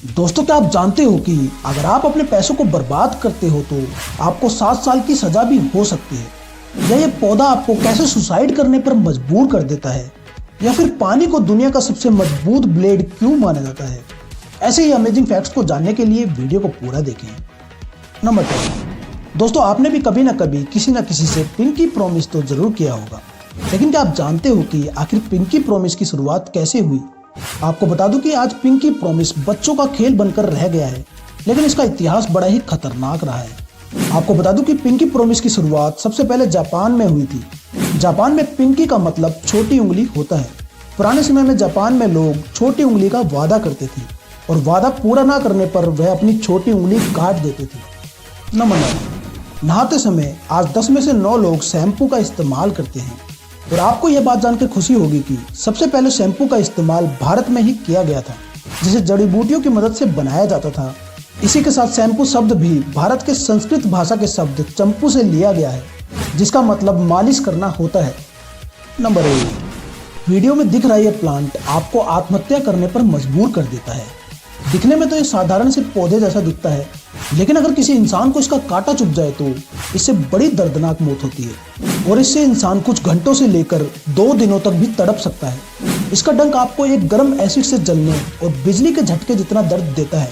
दोस्तों, क्या आप जानते हो कि अगर आप अपने पैसों को बर्बाद करते हो तो आपको 7 साल की सजा भी हो सकती है। या ये पौधा आपको कैसे सुसाइड करने पर मजबूर कर देता है, या फिर पानी को दुनिया का सबसे मजबूत ब्लेड क्यों माना जाता है। ऐसे ही अमेजिंग फैक्ट्स को जानने के लिए वीडियो को पूरा देखें। नंबर 10। दोस्तों, आपने भी कभी ना कभी किसी न किसी से पिंकी प्रॉमिस तो जरूर किया होगा, लेकिन क्या आप जानते हो कि आखिर पिंकी प्रॉमिस की शुरुआत कैसे हुई। आपको बता दूं कि आज पिंकी प्रॉमिस बच्चों का खेल बनकर रह गया है, लेकिन इसका इतिहास बड़ा ही खतरनाक रहा है। आपको बता दूं कि पिंकी प्रॉमिस की शुरुआत सबसे पहले जापान में हुई थी। जापान में पिंकी का मतलब छोटी उंगली होता है। पुराने समय में जापान में लोग छोटी उंगली का वादा करते थे और वादा पूरा ना करने पर वह अपनी छोटी उंगली काट देते थे। नंबर 9। नहाते समय आज 10 में से 9 लोग शैम्पू का इस्तेमाल करते हैं। और आपको यह बात जानकर खुशी होगी कि सबसे पहले शैम्पू का इस्तेमाल भारत में ही किया गया था, जिसे जड़ी बूटियों की मदद से बनाया जाता था। इसी के साथ शैम्पू शब्द भी भारत के संस्कृत भाषा के शब्द चंपू से लिया गया है, जिसका मतलब मालिश करना होता है। नंबर 1। वीडियो में दिख रहा यह प्लांट आपको आत्महत्या करने पर मजबूर कर देता है। दिखने में तो ये साधारण से पौधे जैसा दिखता है, लेकिन अगर किसी इंसान को इसका कांटा चुभ जाए तो इससे बड़ी दर्दनाक मौत होती है और इससे इंसान कुछ घंटों से लेकर 2 दिनों तक भी तड़प सकता है। इसका डंक आपको एक गर्म एसिड से जलने और बिजली के झटके जितना दर्द देता है।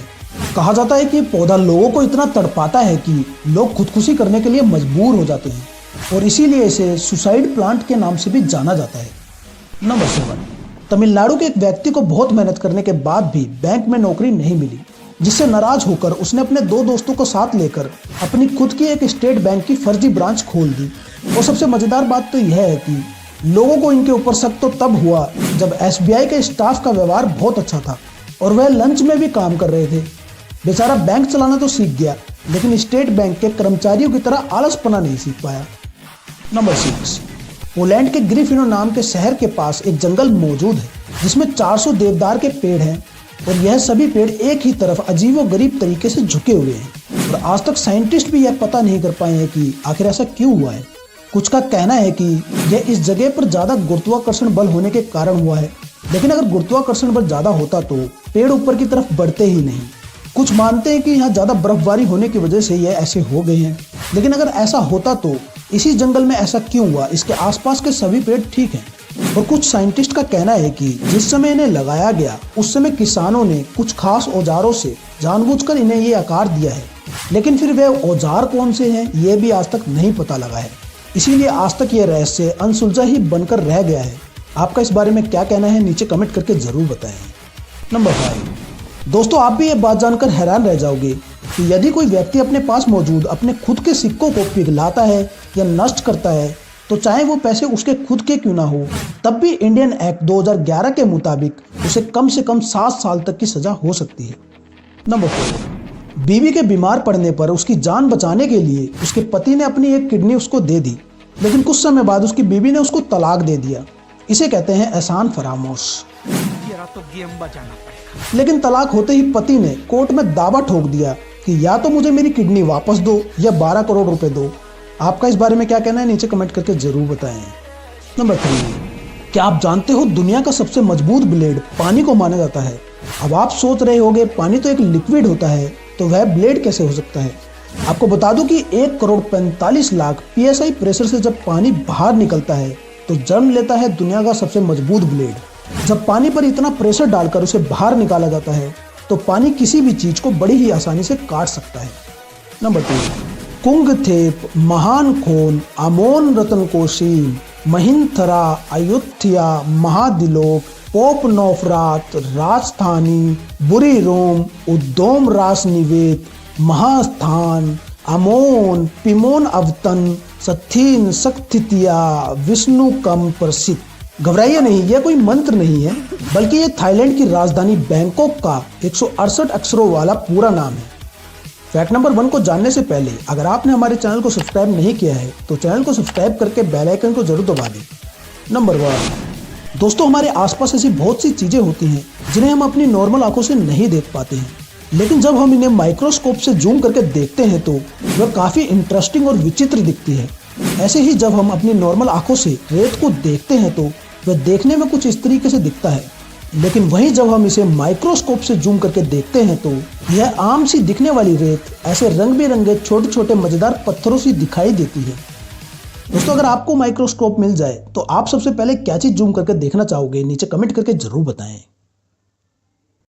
कहा जाता है कि ये पौधा लोगों को इतना तड़पाता है कि लोग खुदकुशी करने के लिए मजबूर हो जाते हैं और इसीलिए इसे सुसाइड प्लांट के नाम से भी जाना जाता है। नंबर 7। तमिलनाडु के एक व्यक्ति को बहुत मेहनत करने के बाद भी बैंक में नौकरी नहीं मिली, जिससे नाराज होकर उसने अपने 2 दोस्तों को साथ लेकर अपनी खुद की एक स्टेट बैंक की फर्जी ब्रांच खोल दी। और सबसे मजेदार बात तो यह है कि लोगों को इनके ऊपर शक तो तब हुआ जब SBI के स्टाफ का व्यवहार बहुत अच्छा था और वह लंच में भी काम कर रहे थे। बेचारा बैंक चलाना तो सीख गया, लेकिन स्टेट बैंक के कर्मचारियों की तरह आलसपना नहीं सीख पाया। नंबर 6। पोलैंड के ग्रिफिनो नाम के शहर के पास एक जंगल मौजूद है, जिसमें 400 देवदार के पेड़ हैं और यह सभी पेड़ एक ही तरफ अजीबोगरीब तरीके से झुके हुए हैं। और आज तक साइंटिस्ट भी यह पता नहीं कर पाए हैं कि आखिर ऐसा क्यों हुआ है। कुछ का कहना है कि यह इस जगह पर ज्यादा गुरुत्वाकर्षण बल होने के कारण हुआ है, लेकिन अगर गुरुत्वाकर्षण बल ज्यादा होता तो पेड़ ऊपर की तरफ बढ़ते ही नहीं। कुछ मानते हैं कि यहाँ ज्यादा बर्फबारी होने की वजह से यह ऐसे हो गए हैं, लेकिन अगर ऐसा होता तो इसी जंगल में ऐसा क्यों हुआ, इसके आसपास के सभी पेड़ ठीक हैं। और कुछ साइंटिस्ट का कहना है कि जिस समय इन्हें लगाया गया उस समय किसानों ने कुछ खास औजारों से जानबूझकर इन्हें ये आकार दिया है, लेकिन फिर वे औजार कौन से हैं ये भी आज तक नहीं पता लगा है। इसीलिए आज तक ये रहस्य अनसुलझा ही बनकर रह गया है। आपका इस बारे में क्या कहना है, नीचे कमेंट करके जरूर बताएं। नंबर 5। दोस्तों, आप भी ये बात जानकर हैरान रह जाओगे कि यदि कोई व्यक्ति अपने पास मौजूद अपने खुद के सिक्कों को पिघलाता है या नष्ट करता है, तो चाहे वो पैसे उसके खुद के क्यों ना हो, तब भी इंडियन एक्ट 2011 के मुताबिक उसे कम से कम 7 साल तक की सजा हो सकती है। नंबर 4। बीवी के बीमार पड़ने पर उसकी जान बचाने के लिए उसके पति ने अपनी एक किडनी उसको दे दी, लेकिन कुछ समय बाद उसकी बीवी ने उसको तलाक दे दिया। इसे कहते हैं एहसान फरामोश। तो गेम बचाना पड़ेगा। लेकिन तलाक होते ही पति ने कोर्ट में दावा ठोक दिया कि या तो मुझे मेरी किडनी वापस दो या 12 करोड़ रुपए दो। आपका इस बारे में क्या कहना है, नीचे कमेंट करके जरूर बताएं। नंबर 3। क्या आप जानते हो दुनिया का सबसे मजबूत ब्लेड पानी को माना जाता है। अब आप सोच रहे होंगे पानी तो एक लिक्विड होता है, तो वह ब्लेड कैसे हो सकता है। आपको बता दूं कि 1 करोड़ 45 लाख PSI प्रेशर से जब पानी बाहर निकलता है तो जन्म लेता है दुनिया का सबसे मजबूत ब्लेड। जब पानी पर इतना प्रेशर डालकर उसे बाहर निकाला जाता है तो पानी किसी भी चीज को बड़ी ही आसानी से काट सकता है। नंबर 2। कुंगथेप, महानखोन, आमोन रतनकोशीन, महिंथरा, अयुत्या, महादिलोक, पोप नौफरात, राजस्थानी, बुरी रोम, उद्दोम रासनिवेत, महास्थान, अमोन, पिमोन अवतन, सथीन, सक्थितिया, विष्णु कम प्रसिद्ध। घबराइए नहीं, यह कोई मंत्र नहीं है, बल्कि यह थाईलैंड की राजधानी बैंकॉक का 168 अक्षरों वाला पूरा नाम है। फैक्ट नंबर 1 को जानने से पहले अगर आपने हमारे चैनल को सब्सक्राइब नहीं किया है तो चैनल को सब्सक्राइब करके बेल आइकन को जरूर दबा दें। नंबर 1। दोस्तों, हमारे आसपास ऐसी बहुत सी चीजें होती हैं जिन्हें हम अपनी नॉर्मल आंखों से नहीं देख पाते हैं, लेकिन जब हम इन्हें माइक्रोस्कोप से जूम करके देखते हैं तो वह काफी इंटरेस्टिंग और विचित्र दिखती है। ऐसे ही जब हम अपनी नॉर्मल आंखों से रेत को देखते हैं तो वह देखने में कुछ इस तरीके से दिखता है। लेकिन वहीं जब हम इसे माइक्रोस्कोप से जूम करके देखते हैं तो यह आम सी दिखने वाली रेत ऐसे रंग बिरंगे छोटे छोटे मजेदार पत्थरों सी दिखाई देती है। दोस्तों, अगर आपको माइक्रोस्कोप मिल जाए तो आप सबसे पहले क्या चीज जूम करके देखना चाहोगे, नीचे कमेंट करके जरूर बताएं।